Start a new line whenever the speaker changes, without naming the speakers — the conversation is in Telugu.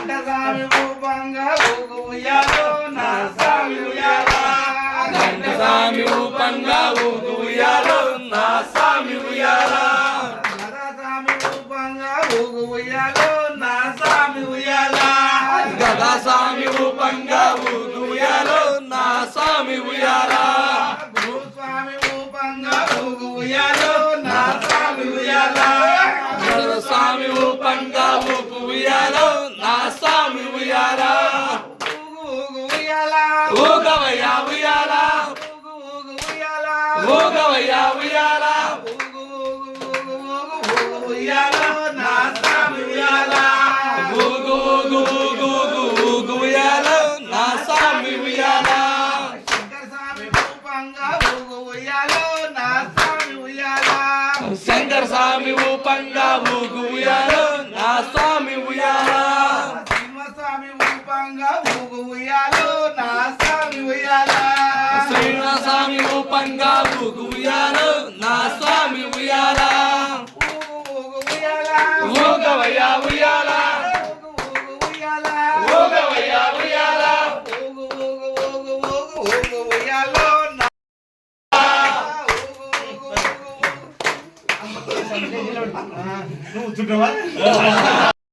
గంటసామి రూపంగా ఊగు ఉయ్యాలో నా స్వామి ఉయ్యాలా
గంటసామి రూపంగా ఊగు ఉయ్యాలో నా స్వామి ఉయ్యాలా
గదాసామి రూపంగా ఊగు ఉయ్యాలో నా స్వామి ఉయ్యాలా
గదాసామి రూపంగా ఊగు ఉయ్యాలో నా స్వామి ఉయ్యాలా
భూస్వామి రూపంగా ఊగు ఉయ్యాలో నా స్వామి ఉయ్యాలా
స్వామి రూపంగా ఊగు ఉయ్యాలో నా స్వామి ఉయ్యాలా
ఊగు ఉయ్యాలా
ఊగవయ్యా ఉయ్యాలా
ఊగు ఉయ్యాలా
ఊగవయ్యా ఉయ్యాలా
ఉయ్యాలో నా స్వామి ఉయ్యాలా
ఊగు ఊగు ఊగు ఊగు ఊగు ఉయ్యాలో నా స్వామి ఉయ్యాలా
శంకర స్వామి రూపంగా ఊగు ఉయ్యాలో నా స్వామి ఉయ్యాలా
శంకర స్వామి రూపంగా ఊగు ఉయ్యాలో నా స్వామి ఉయ్యాలా
సింహస్వామి రూపంగా ఊగు ఉయ్యాలో నా స్వామి ఉయ్యాలా
శ్రీనివాసస్వామి రూపంగా ఊగు ఉయ్యాలో నా స్వామి ఉయ్యాలా
ఊగు ఉయ్యాలా
ఊగవయ్యా ఉయ్యాలా
ఊగు ఉయ్యాలా
ఊగవయ్యా ఉయ్యాలా
ఊగు ఉయ్యాలో నా నువ్వు